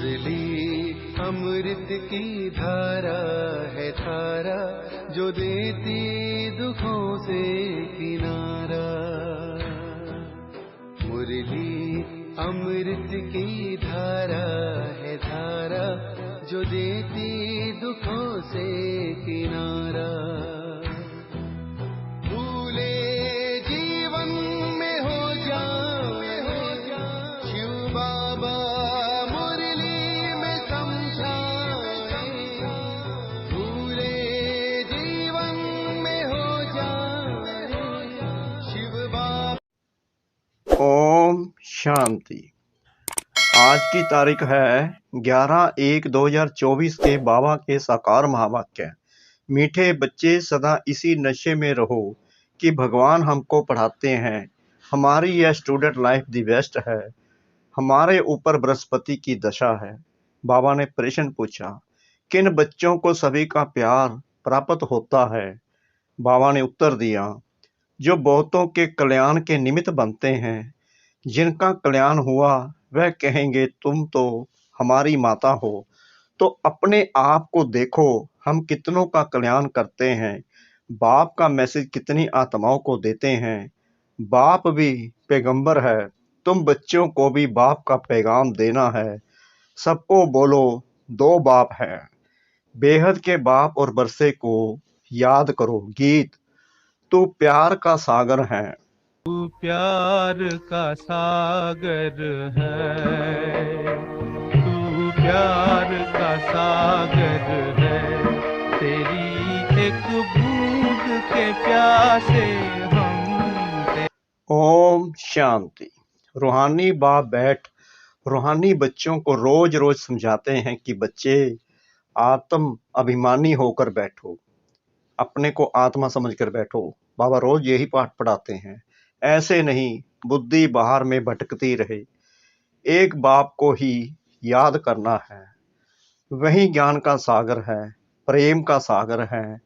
मुरली अमृत की धारा है धारा, जो देती दुखों से किनारा। मुरली अमृत की धारा है धारा, जो देती दुखों से किनारा। भूले जीवन में हो जाए शिव बाबा मुरली में समझाए। भूले जीवन में हो जाए शिव बाबा। ओम शांति। आज की तारीख है 11/1/2024 के बाबा के साकार महावाक्य। मीठे बच्चे सदा इसी नशे में रहो कि भगवान हमको पढ़ाते हैं। हमारी यह स्टूडेंट लाइफ दी बेस्ट है। हमारे ऊपर बृहस्पति की दशा है। बाबा ने प्रश्न पूछा, किन बच्चों को सभी का प्यार प्राप्त होता है? बाबा ने उत्तर दिया, जो बहुतों के कल्याण के निमित्त बनते हैं। जिनका कल्याण हुआ वह कहेंगे तुम तो हमारी माता हो। तो अपने आप को देखो, हम कितनों का कल्याण करते हैं। बाप का मैसेज कितनी आत्माओं को देते हैं। बाप भी पैगंबर है। तुम बच्चों को भी बाप का पैगाम देना है। सबको बोलो, दो बाप है। बेहद के बाप और बरसे को याद करो। गीत, तू प्यार का सागर है। तू प्यार का सागर है, तू प्यार का सागर है। तेरी एक बूंद के प्यासे हम। ओम शांति। रूहानी बाप बैठ रूहानी बच्चों को रोज रोज समझाते हैं कि बच्चे आत्म अभिमानी होकर बैठो, अपने को आत्मा समझकर बैठो। बाबा रोज यही पाठ पढ़ाते हैं। ऐसे नहीं बुद्धि बाहर में भटकती रहे। एक बाप को ही याद करना है। वही ज्ञान का सागर है, प्रेम का सागर है।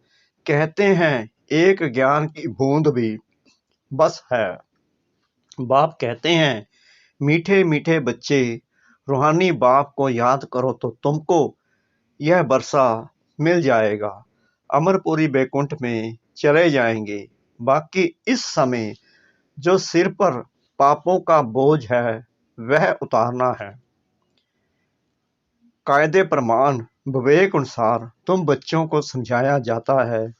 कहते हैं एक ज्ञान की बूंद भी बस है। बाप कहते हैं, मीठे मीठे बच्चे रूहानी बाप को याद करो तो तुमको यह बरसा मिल जाएगा। अमरपुरी बैकुंठ में चले जाएंगे। बाकी इस समय जो सिर पर पापों का बोझ है वह उतारना है। कायदे प्रमाण विवेक अनुसार तुम बच्चों को समझाया जाता है।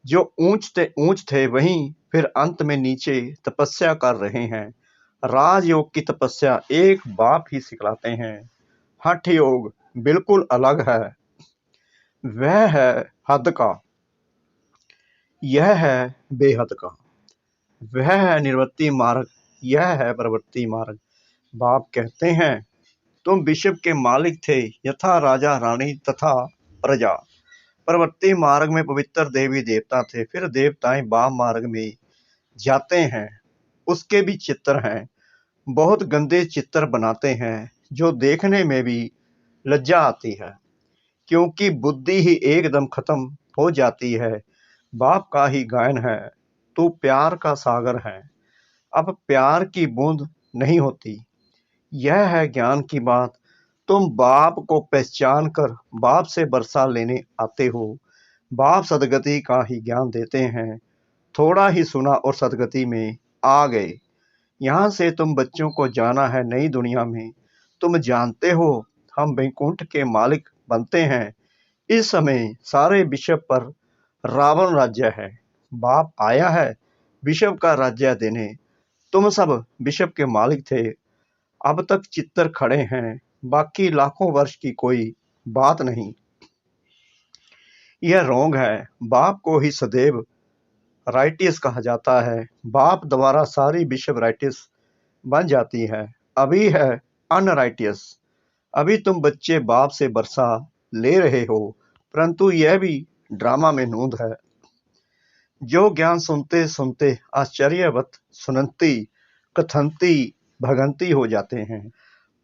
जो ऊंच थे वहीं फिर अंत में नीचे तपस्या कर रहे हैं। राजयोग की तपस्या एक बाप ही सिखलाते हैं। हठ योग बिल्कुल अलग है। वह है हद का, यह है बेहद का। वह है निवृत्ति मार्ग, यह है प्रवृत्ति मार्ग। बाप कहते हैं, तुम विश्व के मालिक थे, यथा राजा रानी तथा प्रजा। प्रवृत्ति मार्ग में पवित्र देवी देवता थे, फिर देवताएं वाम मार्ग में जाते हैं। उसके भी चित्र हैं। बहुत गंदे चित्र बनाते हैं जो देखने में भी लज्जा आती है, क्योंकि बुद्धि ही एकदम खत्म हो जाती है। बाप का ही गायन है, तू प्यार का सागर है। अब प्यार की बूंद नहीं होती। यह है ज्ञान की बात। तुम बाप को पहचान कर बाप से बरसा लेने आते हो। बाप सदगति का ही ज्ञान देते हैं। थोड़ा ही सुना और सदगति में आ गए। यहाँ से तुम बच्चों को जाना है नई दुनिया में। तुम जानते हो हम वैकुंठ के मालिक बनते हैं। इस समय सारे विश्व पर रावण राज्य है। बाप आया है विश्व का राज्य देने। तुम सब विश्व के मालिक थे। अब तक चित्तर खड़े हैं, बाकी लाखों वर्ष की कोई बात नहीं। यह रोंग है। बाप को ही सदैव राइटियस कहा जाता है। बाप द्वारा सारी विश्व राइटियस बन जाती है। अभी है अनराइटियस। अभी तुम बच्चे बाप से बरसा ले रहे हो, परंतु यह भी ड्रामा में नूंद है। जो ज्ञान सुनते सुनते आश्चर्यवत सुनंती कथंती भगंती हो जाते हैं।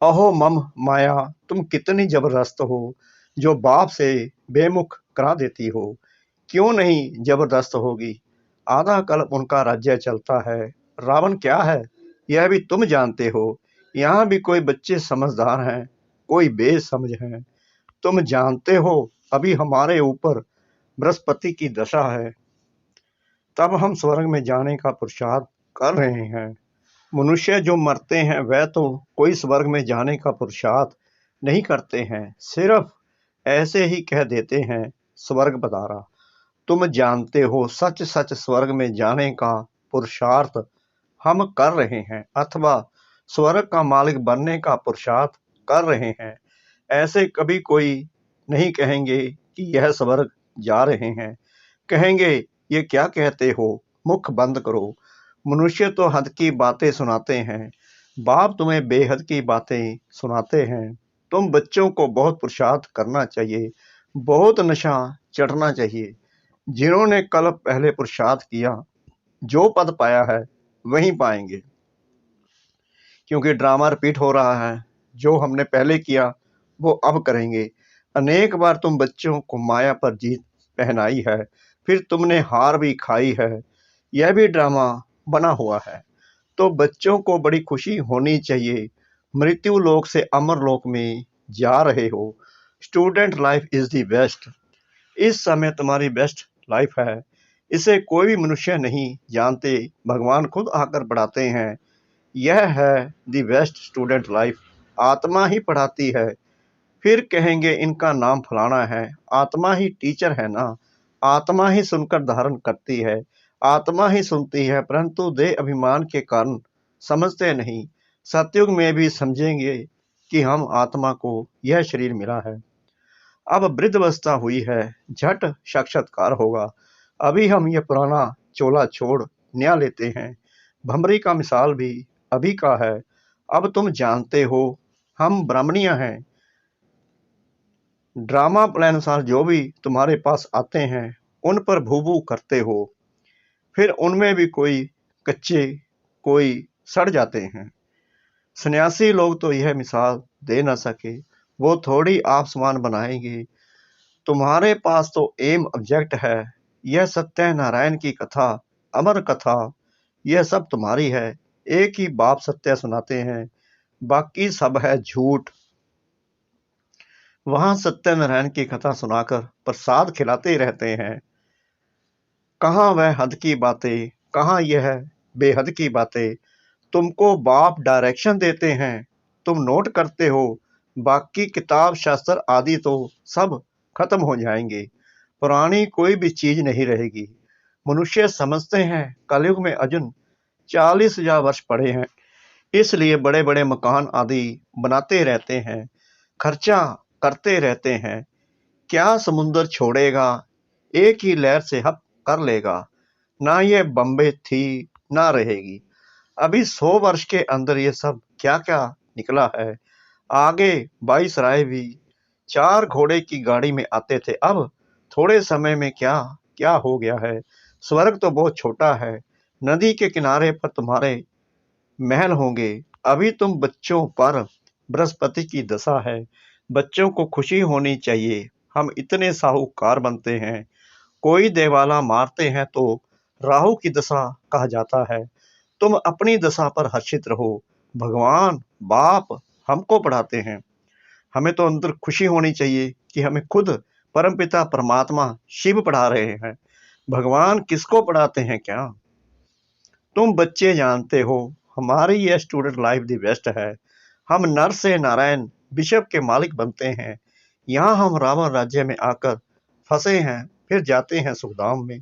अहो मम माया, तुम कितनी जबरदस्त हो जो बाप से बेमुख करा देती हो। क्यों नहीं जबरदस्त होगी? आधा कल्प उनका राज्य चलता है। रावण क्या है यह भी तुम जानते हो। यहाँ भी कोई बच्चे समझदार हैं। कोई बेसमझ हैं। तुम जानते हो अभी हमारे ऊपर बृहस्पति की दशा है, तब हम स्वर्ग में जाने का पुरुषार्थ कर रहे हैं। मनुष्य जो मरते हैं वह तो कोई स्वर्ग में जाने का पुरुषार्थ नहीं करते हैं, सिर्फ ऐसे ही कह देते हैं स्वर्ग पधारा। तुम जानते हो सच सच स्वर्ग में जाने का पुरुषार्थ हम कर रहे हैं, अथवा स्वर्ग का मालिक बनने का पुरुषार्थ कर रहे हैं। ऐसे कभी कोई नहीं कहेंगे कि यह स्वर्ग जा रहे हैं, कहेंगे ये क्या कहते हो, मुख बंद करो। मनुष्य तो हद की बातें सुनाते हैं, बाप तुम्हें बेहद की बातें सुनाते हैं। तुम बच्चों को बहुत पुरुषार्थ करना चाहिए, बहुत नशा चढ़ना चाहिए। जिन्होंने कल पहले पुरुषार्थ किया, जो पद पाया है वही पाएंगे, क्योंकि ड्रामा रिपीट हो रहा है। जो हमने पहले किया वो अब करेंगे। अनेक बार तुम बच्चों को माया पर जीत पहनाई है, फिर तुमने हार भी खाई है। यह भी ड्रामा बना हुआ है। तो बच्चों को बड़ी खुशी होनी चाहिए, मृत्यु लोक से अमर लोक में जा रहे हो। Student life is the best. इस समय तुम्हारी बेस्ट लाइफ है, इसे कोई भी मनुष्य नहीं जानते, भगवान खुद आकर पढ़ाते हैं। यह है द बेस्ट स्टूडेंट लाइफ। आत्मा ही पढ़ाती है। फिर कहेंगे इनका नाम फलाना है, आत्मा ही टीचर है ना, आत्मा ही सुनकर धारण करती है, आत्मा ही सुनती है, परंतु देह अभिमान के कारण समझते नहीं। सतयुग में भी समझेंगे कि हम आत्मा को यह शरीर मिला है। अब वृद्धावस्था हुई है, झट साक्षात्कार होगा। अभी हम यह पुराना चोला छोड़ नया लेते हैं। भमरी का मिसाल भी अभी का है। अब तुम जानते हो हम ब्राह्मणिया हैं। ड्रामा प्लान अनुसार जो भी तुम्हारे पास आते हैं उन पर भूभू करते हो, फिर उनमें भी कोई कच्चे कोई सड़ जाते हैं। सन्यासी लोग तो यह मिसाल दे न सके, वो थोड़ी आप समान बनाएंगे। तुम्हारे पास तो एम ऑब्जेक्ट है। यह सत्यनारायण की कथा, अमर कथा, यह सब तुम्हारी है। एक ही बाप सत्य सुनाते हैं, बाकी सब है झूठ। वहां सत्यनारायण की कथा सुनाकर प्रसाद खिलाते रहते हैं। कहाँ वह हद की बातें, कहाँ यह बेहद की बातें। तुमको बाप डायरेक्शन देते हैं, तुम नोट करते हो। बाकी किताब शास्त्र आदि तो सब खत्म हो जाएंगे, पुरानी कोई भी चीज नहीं रहेगी। मनुष्य समझते हैं कलयुग में अर्जुन 40,000 वर्ष पड़े हैं, इसलिए बड़े बड़े मकान आदि बनाते रहते हैं, खर्चा करते रहते हैं। क्या समुंदर छोड़ेगा, एक ही लहर से हप कर लेगा। ना ये बम्बे थी ना रहेगी। अभी 100 वर्ष के अंदर ये सब क्या क्या निकला है। आगे 22 राय भी 4 घोड़े की गाड़ी में आते थे, अब थोड़े समय में क्या क्या हो गया है। स्वर्ग तो बहुत छोटा है, नदी के किनारे पर तुम्हारे महल होंगे। अभी तुम बच्चों पर बृहस्पति की दशा है, बच्चों को खुशी होनी चाहिए। हम इतने साहूकार बनते हैं, कोई देवाला मारते हैं तो राहु की दशा कहा जाता है। तुम अपनी दशा पर हर्षित रहो। भगवान बाप हमको पढ़ाते हैं, हमें तो अंदर खुशी होनी चाहिए कि हमें खुद परमपिता परमात्मा शिव पढ़ा रहे हैं। भगवान किसको पढ़ाते हैं क्या? तुम बच्चे जानते हो हमारी यह स्टूडेंट लाइफ दी बेस्ट है। हम नर से नारायण बिशप के मालिक बनते हैं। यहाँ हम रावण राज्य में आकर फंसे हैं, फिर जाते हैं सुखधाम में।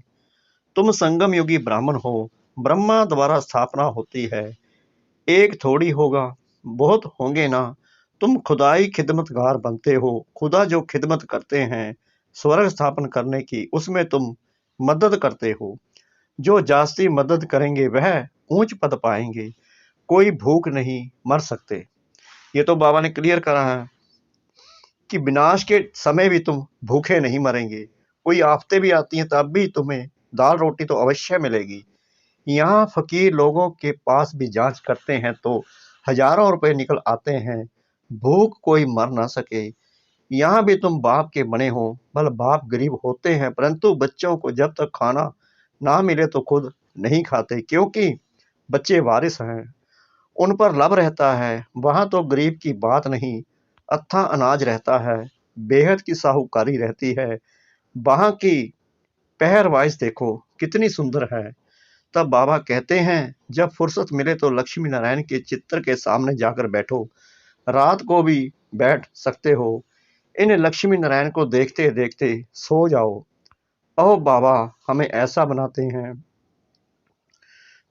तुम संगम युगी ब्राह्मण हो, ब्रह्मा द्वारा स्थापना होती है। एक थोड़ी होगा, बहुत होंगे ना। तुम खुदाई खिदमतगार बनते हो। खुदा जो खिदमत करते हैं स्वर्ग स्थापन करने की, उसमें तुम मदद करते हो। जो जास्ती मदद करेंगे वह ऊंच पद पाएंगे। कोई भूख नहीं मर सकते। ये तो बाबा ने क्लियर करा है कि विनाश के समय भी तुम भूखे नहीं मरेंगे। कोई आफतें भी आती हैं तब भी तुम्हें दाल रोटी तो अवश्य मिलेगी। यहाँ फकीर लोगों के पास भी जांच करते हैं तो हजारों रुपए निकल आते हैं, भूख कोई मर ना सके। यहाँ भी तुम बाप के बने हो, भले बाप गरीब होते हैं, परंतु बच्चों को जब तक खाना ना मिले तो खुद नहीं खाते, क्योंकि बच्चे वारिस हैं, उन पर लब रहता है। वहां तो गरीब की बात नहीं, अत्था अनाज रहता है, बेहद की साहूकारी रहती है, वहां की पहरवाइश देखो कितनी सुंदर है। तब बाबा कहते हैं, जब फुर्सत मिले तो लक्ष्मी नारायण के चित्र के सामने जाकर बैठो, रात को भी बैठ सकते हो, इन लक्ष्मी नारायण को देखते देखते सो जाओ। ओह बाबा, हमें ऐसा बनाते हैं,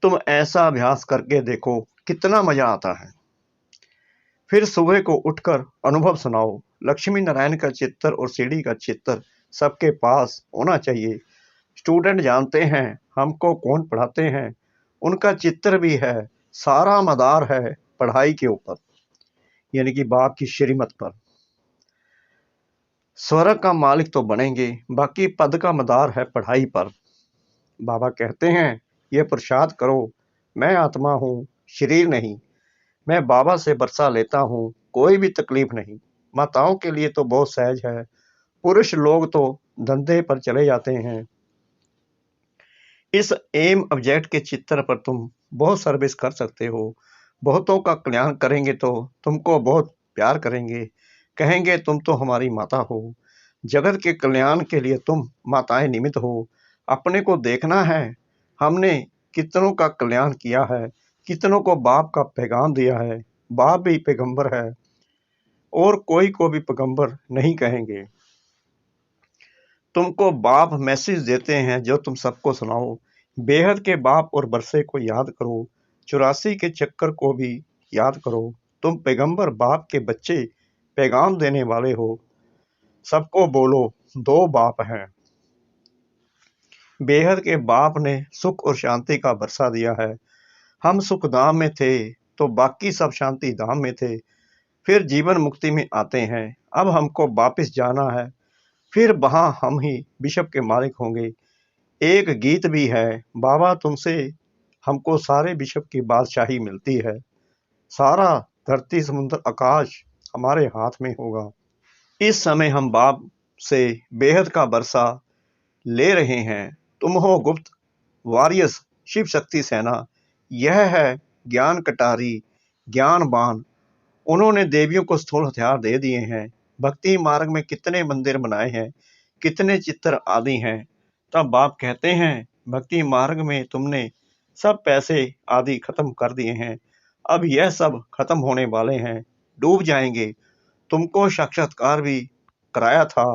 तुम ऐसा अभ्यास करके देखो कितना मजा आता है। फिर सुबह को उठकर अनुभव सुनाओ। लक्ष्मी नारायण का चित्र और सीढ़ी का चित्र सबके पास होना चाहिए। स्टूडेंट जानते हैं हमको कौन पढ़ाते हैं, उनका चित्र भी है। सारा मदार है पढ़ाई के ऊपर, यानी कि बाप की श्रीमत पर। स्वर्ग का मालिक तो बनेंगे, बाकी पद का मदार है पढ़ाई पर। बाबा कहते हैं, ये प्रसाद करो, मैं आत्मा हूँ, शरीर नहीं। मैं बाबा से बरसा लेता हूँ, कोई भी तकलीफ नहीं। माताओं के लिए तो बहुत सहज है, पुरुष लोग तो धंधे पर चले जाते हैं। इस एम ऑब्जेक्ट के चित्र पर तुम बहुत सर्विस कर सकते हो। बहुतों का कल्याण करेंगे तो तुमको बहुत प्यार करेंगे, कहेंगे तुम तो हमारी माता हो। जगत के कल्याण के लिए तुम माताएं निमित्त हो। अपने को देखना है, हमने कितनों का कल्याण किया है, कितनों को बाप का पैगाम दिया है। बाप भी पैगंबर है और कोई को भी पैगंबर नहीं कहेंगे। तुमको बाप मैसेज देते हैं जो तुम सबको सुनाओ। बेहद के बाप और बरसे को याद करो, 84 के चक्कर को भी याद करो। तुम पैगंबर बाप के बच्चे, पैगाम देने वाले हो। सबको बोलो, दो बाप हैं। बेहद के बाप ने सुख और शांति का बरसा दिया है। हम सुख धाम में थे तो बाकी सब शांति धाम में थे, फिर जीवन मुक्ति में आते हैं। अब हमको वापस जाना है, फिर वहां हम ही विश्व के मालिक होंगे। एक गीत भी है, बाबा तुमसे हमको सारे विश्व की बादशाही मिलती है। सारा धरती समुद्र आकाश हमारे हाथ में होगा। इस समय हम बाप से बेहद का बरसा ले रहे हैं। तुम हो गुप्त वॉरियर्स, शिव शक्ति सेना। यह है ज्ञान कटारी, ज्ञानवान। उन्होंने देवियों को स्थूल हथियार दे दिए हैं। भक्ति मार्ग में कितने मंदिर बनाए हैं, कितने चित्र आदि हैं। तब बाप कहते हैं, भक्ति मार्ग में तुमने सब पैसे आदि खत्म कर दिए हैं, अब यह सब खत्म होने वाले हैं, डूब जाएंगे। तुमको साक्षात्कार भी कराया था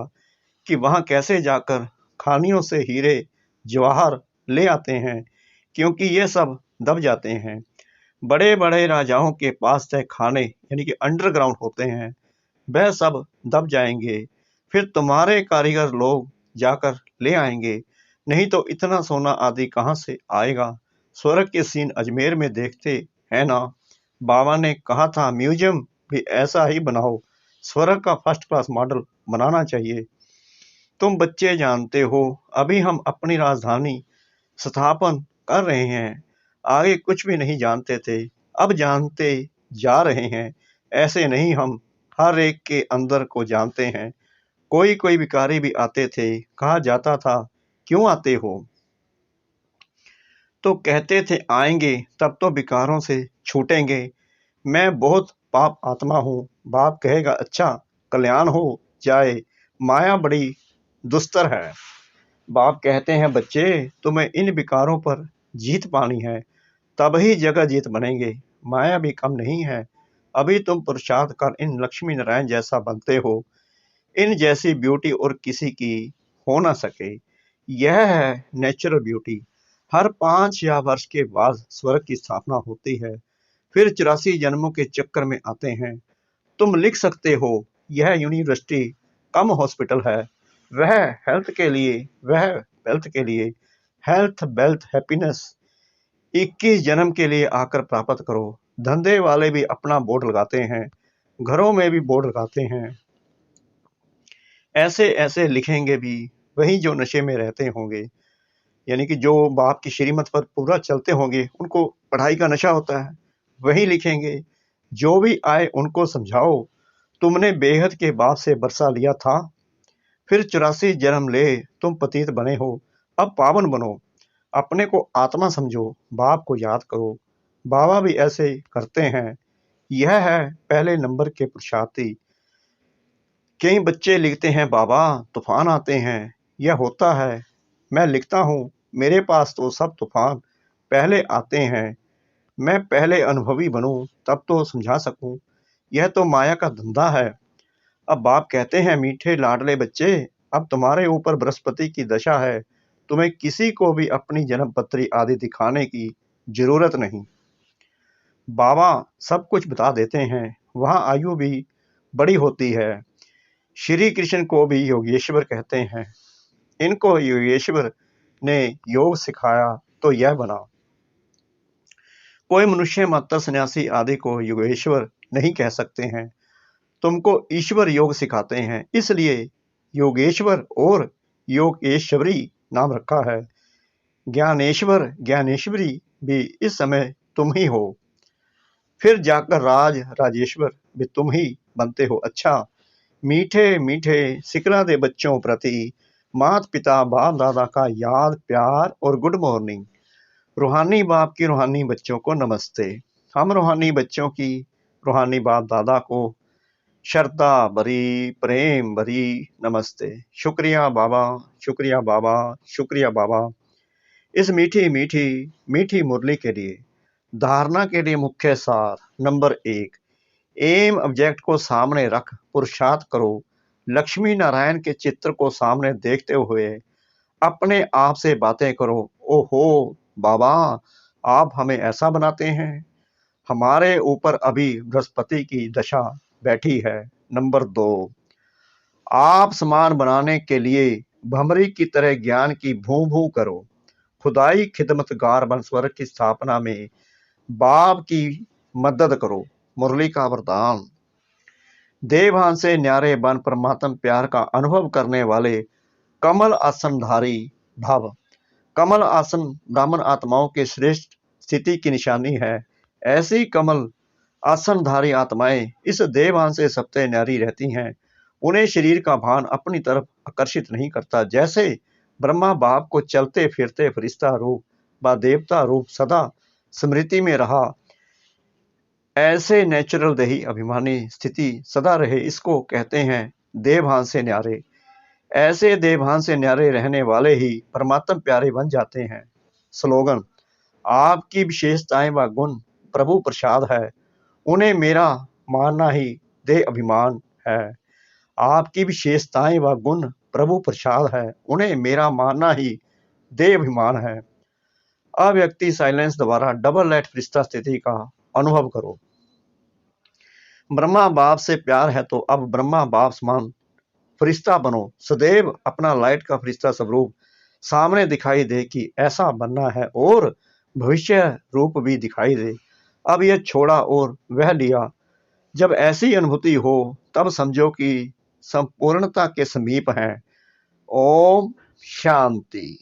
कि वहां कैसे जाकर खानियों से हीरे जवाहर ले आते हैं, क्योंकि ये सब दब जाते हैं। बड़े बड़े राजाओं के पास तय खाने यानी कि अंडरग्राउंड होते हैं, वह सब दब जाएंगे। फिर तुम्हारे कारीगर लोग जाकर ले आएंगे, नहीं तो इतना सोना आदि कहाँ से आएगा। स्वर्ग के सीन अजमेर में देखते हैं ना, बाबा ने कहा था म्यूजियम भी ऐसा ही बनाओ, स्वर्ग का फर्स्ट क्लास मॉडल बनाना चाहिए। तुम बच्चे जानते हो, अभी हम अपनी राजधानी स्थापन कर रहे हैं। आगे कुछ भी नहीं जानते थे, अब जानते जा रहे हैं। ऐसे नहीं, हम हर एक के अंदर को जानते हैं। कोई कोई भिखारी भी आते थे, कहा जाता था क्यों आते हो, तो कहते थे आएंगे तब तो भिखारों से छूटेंगे। मैं बहुत पाप आत्मा हूँ। बाप कहेगा अच्छा कल्याण हो जाए, माया बड़ी दुस्तर है। बाप कहते हैं बच्चे, तुम्हें इन विकारों पर जीत पानी है, तब ही जगह जीत बनेंगे। माया भी कम नहीं है। अभी तुम पुरुषार्थ कर इन लक्ष्मी नारायण जैसा बनते हो, इन जैसी ब्यूटी और किसी की हो ना सके। यह है नेचुरल ब्यूटी। हर 5 या वर्ष के बाद स्वर्ग की स्थापना होती है, फिर 84 जन्मों के चक्कर में आते हैं। तुम लिख सकते हो, यह यूनिवर्सिटी कम हॉस्पिटल है। वह हेल्थ के लिए, वह वेल्थ के लिए। हेल्थ वेल्थ हैप्पीनेस 21 जन्म के लिए आकर प्राप्त करो। धंधे वाले भी अपना बोर्ड लगाते हैं, घरों में भी बोर्ड लगाते हैं। ऐसे ऐसे लिखेंगे भी वही जो नशे में रहते होंगे, यानी कि जो बाप की श्रीमत पर पूरा चलते होंगे, उनको पढ़ाई का नशा होता है, वही लिखेंगे। जो भी आए उनको समझाओ, तुमने बेहद के बाप से बरसा लिया था, फिर 84 जन्म ले तुम पतित बने हो, अब पावन बनो। अपने को आत्मा समझो, बाप को याद करो। बाबा भी ऐसे करते हैं। यह है पहले नंबर के पुरुषार्थी। कई बच्चे लिखते हैं बाबा तूफान आते हैं, यह होता है। मैं लिखता हूँ मेरे पास तो सब तूफान पहले आते हैं। मैं पहले अनुभवी बनूं तब तो समझा सकूं, यह तो माया का धंधा है। अब बाप कहते हैं मीठे लाडले बच्चे, अब तुम्हारे ऊपर बृहस्पति की दशा है, तुम्हें किसी को भी अपनी जन्मपत्री आदि दिखाने की जरूरत नहीं। बाबा सब कुछ बता देते हैं, वहां आयु भी बड़ी होती है। श्री कृष्ण को भी योगेश्वर कहते हैं। इनको योगेश्वर ने योग सिखाया तो यह बना। कोई मनुष्य मात्र सन्यासी आदि को योगेश्वर नहीं कह सकते हैं। तुमको ईश्वर योग सिखाते हैं, इसलिए योगेश्वर और योगेश्वरी नाम रखा है। ज्ञानेश्वर ज्ञानेश्वरी भी इस समय तुम ही हो। फिर जाकर राजेश्वर भी तुम ही बनते हो। अच्छा मीठे मीठे सिकरा दे बच्चों प्रति माता पिता बाप दादा का याद प्यार और गुड मॉर्निंग। रूहानी बाप की रूहानी बच्चों को नमस्ते। हम रूहानी बच्चों की रूहानी बाप दादा को श्रद्धा भरी प्रेम भरी नमस्ते। शुक्रिया बाबा, शुक्रिया बाबा, शुक्रिया बाबा। इस मीठी मीठी मीठी मुरली के लिए धारणा के लिए मुख्य सार नंबर 1, एम ऑब्जेक्ट को सामने रख पुरुषार्थ करो। लक्ष्मी नारायण के चित्र को सामने देखते हुए अपने आप से बातें करो। ओहो बाबा, आप हमें ऐसा बनाते हैं। हमारे ऊपर अभी बृहस्पति की दशा बैठी है। नंबर 2, आप समान बनाने के लिए भमरी की तरह ज्ञान की भू भू करो। खुदाई खिदमतगार बन स्वर्ग की स्थापना में बाप की मदद करो। मुरली का वरदान। देवहान से न्यारे बन परमात्म प्यार का अनुभव करने वाले कमल आसनधारी भव। कमल आसन ब्राह्मण आत्माओं के श्रेष्ठ स्थिति की निशानी है। ऐसी कमल आसनधारी आत्माएं इस देवहान से सबसे न्यारी रहती हैं। उन्हें शरीर का भान अपनी तरफ आकर्षित नहीं करता। जैसे ब्रह्मा बाप को चलते फिरते फरिश्ता रूप व देवता रूप सदा स्मृति में रहा, ऐसे नेचुरल देही अभिमानी स्थिति सदा रहे, इसको कहते हैं देवभान से न्यारे। ऐसे देवभान से न्यारे रहने वाले ही परमात्म प्यारे बन जाते हैं। स्लोगन। आपकी विशेषताएं व गुण प्रभु प्रसाद है, उन्हें मेरा मानना ही देह अभिमान है। आपकी विशेषताएं व गुण प्रभु प्रसाद है, उन्हें मेरा मानना ही देह अभिमान है। अव्यक्ति साइलेंस द्वारा डबल लाइट फरिश्ता स्थिति का अनुभव करो। ब्रह्मा बाप से प्यार है तो अब ब्रह्मा बाप समान फरिश्ता बनो। सदैव अपना लाइट का फरिश्ता स्वरूप सामने दिखाई दे कि ऐसा बनना है, और भविष्य रूप भी दिखाई दे। अब यह छोड़ा और वह लिया। जब ऐसी अनुभूति हो तब समझो कि संपूर्णता के समीप हैं। ओम शांति।